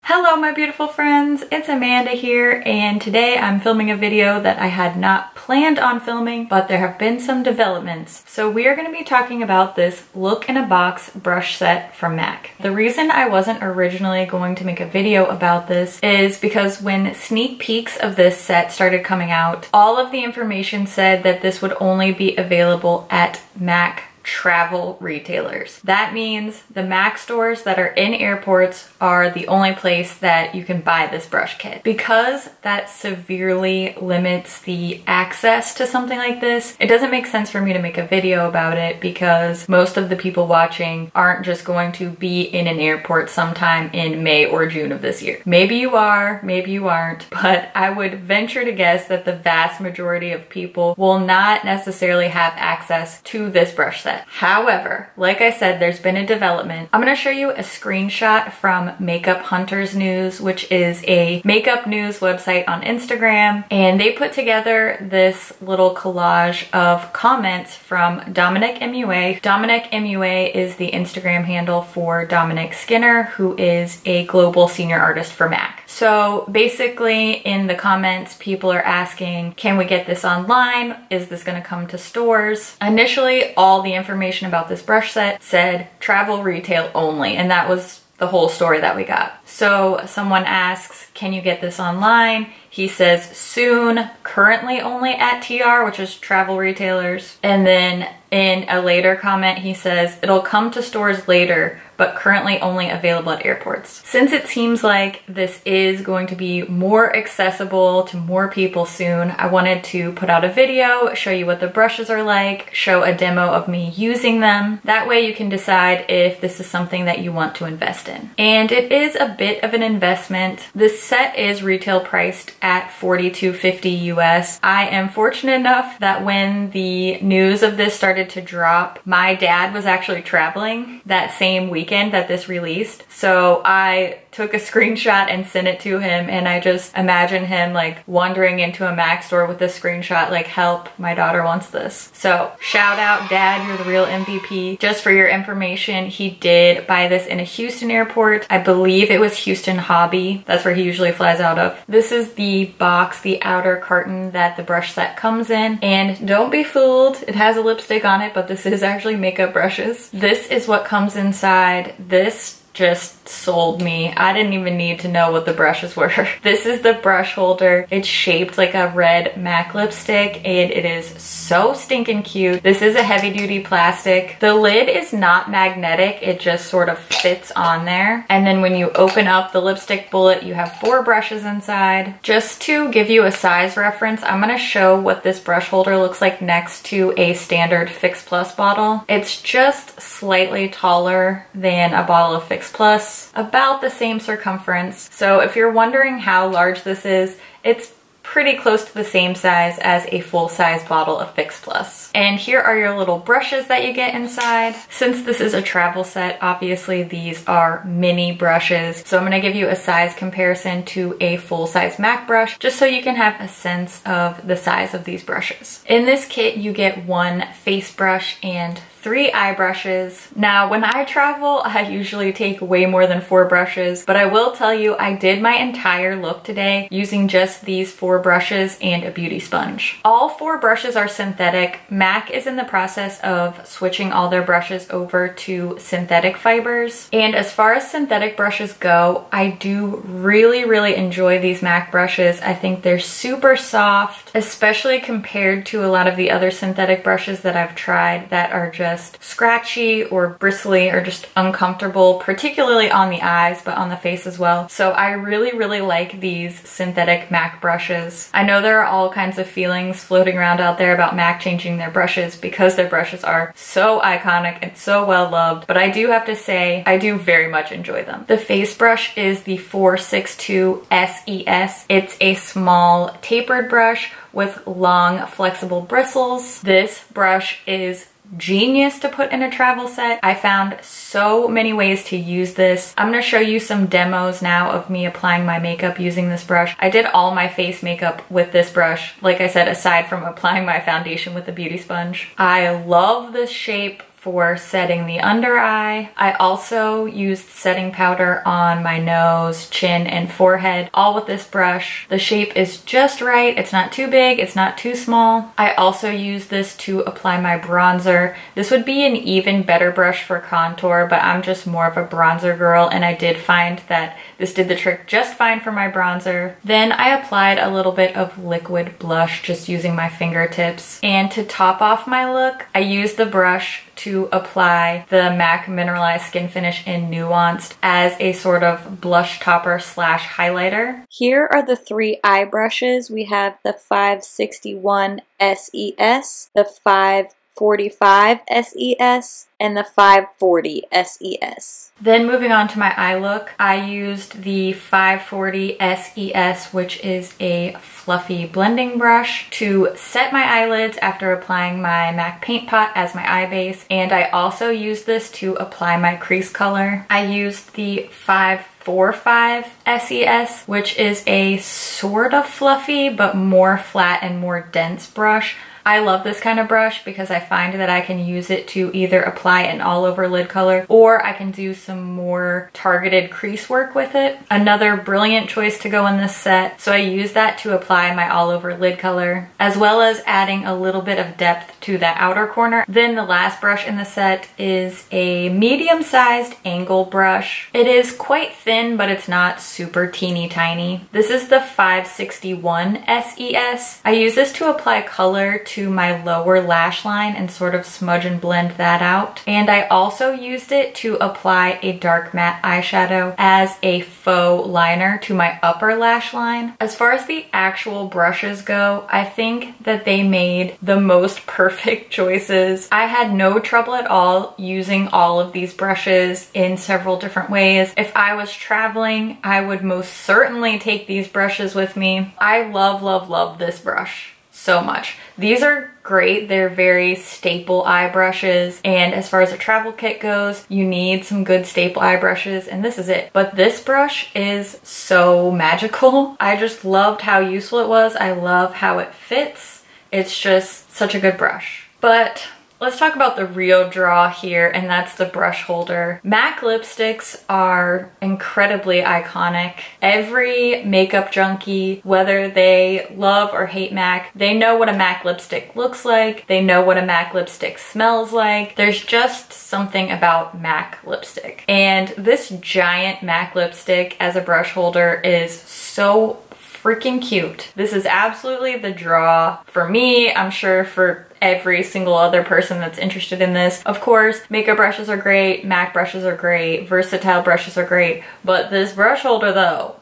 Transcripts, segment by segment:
Hello my beautiful friends, it's Amanda here, and today I'm filming a video that I had not planned on filming, but there have been some developments. So we are going to be talking about this Look in a Box brush set from MAC. The reason I wasn't originally going to make a video about this is because when sneak peeks of this set started coming out, all of the information said that this would only be available at MAC travel retailers. That means the MAC stores that are in airports are the only place that you can buy this brush kit. Because that severely limits the access to something like this, it doesn't make sense for me to make a video about it because most of the people watching aren't just going to be in an airport sometime in May or June of this year. Maybe you are, maybe you aren't, but I would venture to guess that the vast majority of people will not necessarily have access to this brush set. However, like I said, there's been a development. I'm going to show you a screenshot from Makeup Hunters News, which is a makeup news website on Instagram, and they put together this little collage of comments from Dominic MUA. Dominic MUA is the Instagram handle for Dominic Skinner, who is a global senior artist for MAC. So basically in the comments, people are asking, can we get this online? Is this going to come to stores? Initially, all the information about this brush set said travel retail only, and that was the whole story that we got. So someone asks, can you get this online? He says soon, currently only at TR, which is travel retailers. And then in a later comment, he says it'll come to stores later, but currently only available at airports. Since it seems like this is going to be more accessible to more people soon, I wanted to put out a video, show you what the brushes are like, show a demo of me using them. That way you can decide if this is something that you want to invest in. And it is a bit of an investment. This set is retail priced at $42.50 US. I am fortunate enough that when the news of this started to drop, my dad was actually traveling that same weekend that this released. So I took a screenshot and sent it to him, and I just imagine him like wandering into a MAC store with this screenshot like, help, my daughter wants this. So shout out Dad, you're the real MVP. Just for your information, he did buy this in a Houston airport. I believe it was Houston Hobby. That's where he usually flies out of. This is the box, the outer carton that the brush set comes in, and don't be fooled, it has a lipstick on it, but this is actually makeup brushes. This is what comes inside. This just sold me. I didn't even need to know what the brushes were. This is the brush holder. It's shaped like a red MAC lipstick, and it is so stinking cute. This is a heavy duty plastic. The lid is not magnetic, it just sort of fits on there. And then when you open up the lipstick bullet, you have 4 brushes inside. Just to give you a size reference, I'm gonna show what this brush holder looks like next to a standard Fix Plus bottle. It's just slightly taller than a bottle of Fix Plus, about the same circumference. So if you're wondering how large this is, it's pretty close to the same size as a full-size bottle of Fix Plus. And here are your little brushes that you get inside. Since this is a travel set, obviously these are mini brushes. So I'm gonna give you a size comparison to a full-size MAC brush, just so you can have a sense of the size of these brushes. In this kit, you get 1 face brush and 3 eye brushes. Now, when I travel, I usually take way more than 4 brushes, but I will tell you, I did my entire look today using just these 4 brushes and a beauty sponge. All 4 brushes are synthetic. MAC is in the process of switching all their brushes over to synthetic fibers. And as far as synthetic brushes go, I do really enjoy these MAC brushes. I think they're super soft, especially compared to a lot of the other synthetic brushes that I've tried that are just scratchy or bristly or just uncomfortable, particularly on the eyes, but on the face as well. So I really like these synthetic MAC brushes. I know there are all kinds of feelings floating around out there about MAC changing their brushes because their brushes are so iconic and so well loved, but I do have to say I do very much enjoy them. The face brush is the 462 SES. It's a small tapered brush with long flexible bristles. This brush is genius to put in a travel set. I found so many ways to use this. I'm gonna show you some demos now of me applying my makeup using this brush. I did all my face makeup with this brush, like I said, aside from applying my foundation with a beauty sponge. I love this shape for setting the under eye. I also used setting powder on my nose, chin, and forehead, all with this brush. The shape is just right. It's not too big, it's not too small. I also use this to apply my bronzer. This would be an even better brush for contour, but I'm just more of a bronzer girl, and I did find that this did the trick just fine for my bronzer. Then I applied a little bit of liquid blush just using my fingertips. And to top off my look, I used the brush to apply the MAC Mineralized Skin Finish in Nuanced as a sort of blush topper slash highlighter. Here are the three eye brushes. We have the 561 SES, the 545 SES, and the 540 SES. Then moving on to my eye look, I used the 540 SES, which is a fluffy blending brush, to set my eyelids after applying my MAC Paint Pot as my eye base, and I also used this to apply my crease color. I used the 545 SES, which is a sort of fluffy but more flat and more dense brush. I love this kind of brush because I find that I can use it to either apply an all over lid color, or I can do some more targeted crease work with it. Another brilliant choice to go in this set. So I use that to apply my all over lid color, as well as adding a little bit of depth to that outer corner. Then the last brush in the set is a medium-sized angle brush. It is quite thin, but it's not super teeny tiny. This is the 561 SES. I use this to apply color to my lower lash line and sort of smudge and blend that out. And I also used it to apply a dark matte eyeshadow as a faux liner to my upper lash line. As far as the actual brushes go, I think that they made the most perfect choices. I had no trouble at all using all of these brushes in several different ways. If I was traveling, I would most certainly take these brushes with me. I love, love, love this brush so much. These are great. They're very staple eye brushes, and as far as a travel kit goes, you need some good staple eye brushes, and this is it. But this brush is so magical. I just loved how useful it was. I love how it fits. It's just such a good brush. But let's talk about the real draw here, and that's the brush holder. MAC lipsticks are incredibly iconic. Every makeup junkie, whether they love or hate MAC, they know what a MAC lipstick looks like. They know what a MAC lipstick smells like. There's just something about MAC lipstick. And this giant MAC lipstick as a brush holder is so freaking cute. This is absolutely the draw for me. I'm sure for every single other person that's interested in this. Of course, makeup brushes are great, MAC brushes are great, versatile brushes are great, but this brush holder though,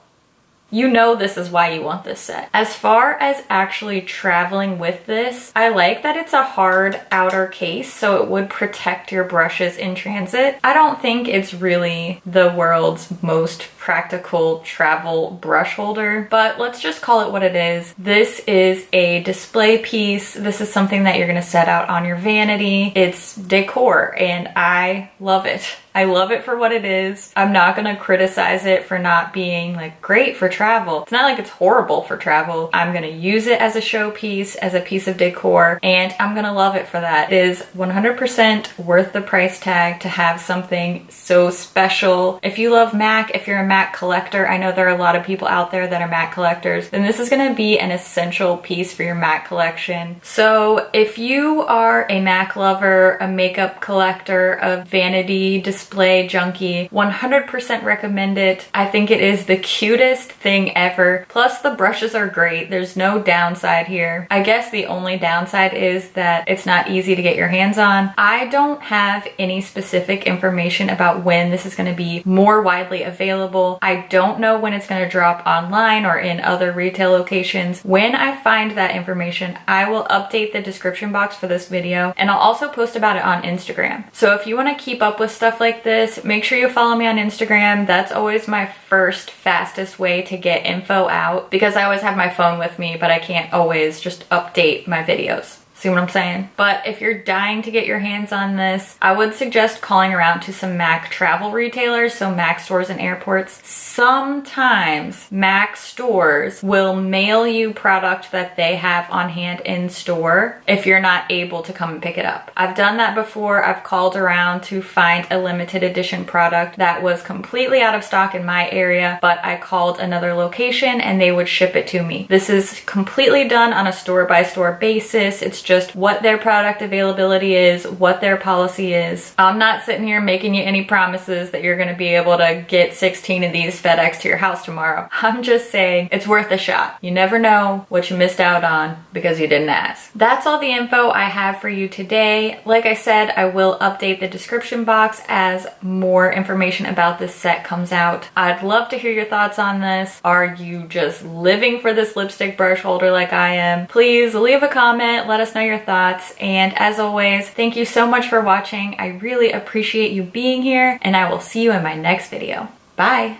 you know this is why you want this set. As far as actually traveling with this, I like that it's a hard outer case, so it would protect your brushes in transit. I don't think it's really the world's most practical travel brush holder, but let's just call it what it is. This is a display piece. This is something that you're gonna set out on your vanity. It's decor, and I love it. I love it for what it is. I'm not gonna criticize it for not being like great for travel. It's not like it's horrible for travel. I'm gonna use it as a showpiece, as a piece of decor, and I'm gonna love it for that. It is 100% worth the price tag to have something so special. If you love MAC, if you're a MAC collector, I know there are a lot of people out there that are MAC collectors, then this is gonna be an essential piece for your MAC collection. So if you are a MAC lover, a makeup collector, a vanity display junkie, 100% recommend it. I think it is the cutest thing ever. Plus the brushes are great. There's no downside here. I guess the only downside is that it's not easy to get your hands on. I don't have any specific information about when this is going to be more widely available. I don't know when it's going to drop online or in other retail locations. When I find that information, I will update the description box for this video, and I'll also post about it on Instagram. So if you want to keep up with stuff like this, make sure you follow me on Instagram. That's always my first, fastest way to get info out, because I always have my phone with me, but I can't always just update my videos. See what I'm saying? But if you're dying to get your hands on this, I would suggest calling around to some MAC travel retailers, so MAC stores and airports. Sometimes MAC stores will mail you product that they have on hand in store if you're not able to come and pick it up. I've done that before. I've called around to find a limited edition product that was completely out of stock in my area, but I called another location and they would ship it to me. This is completely done on a store-by-store basis. It's just what their product availability is, what their policy is. I'm not sitting here making you any promises that you're gonna be able to get 16 of these FedEx to your house tomorrow. I'm just saying it's worth a shot. You never know what you missed out on because you didn't ask. That's all the info I have for you today. Like I said, I will update the description box as more information about this set comes out. I'd love to hear your thoughts on this. Are you just living for this lipstick brush holder like I am? Please leave a comment, let us know your thoughts, and as always, thank you so much for watching. I really appreciate you being here, and I will see you in my next video. Bye!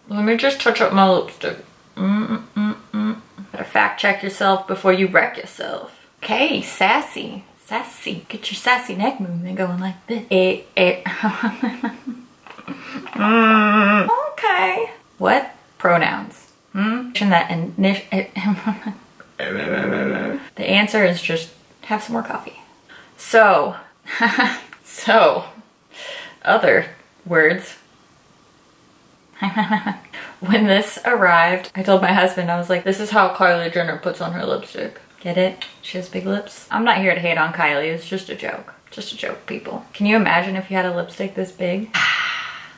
Let me just touch up my lipstick. Better fact check yourself before you wreck yourself. Okay, sassy. Sassy. Get your sassy neck movement going like this. Okay. What? Pronouns. The answer is just have some more coffee. So, other words. When this arrived, I told my husband, I was like, this is how Kylie Jenner puts on her lipstick. Get it? She has big lips. I'm not here to hate on Kylie, it's just a joke. Just a joke, people. Can you imagine if you had a lipstick this big?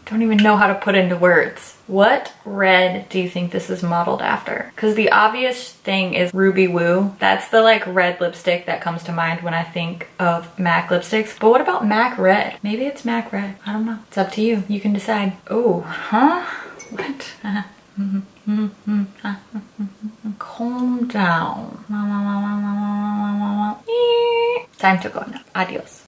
Don't even know how to put into words. What red do you think this is modeled after? Because the obvious thing is Ruby Woo. That's the like red lipstick that comes to mind when I think of MAC lipsticks. But what about MAC Red? Maybe it's MAC Red. I don't know. It's up to you. You can decide. Oh, huh? What? Calm down. Time to go now. Adios.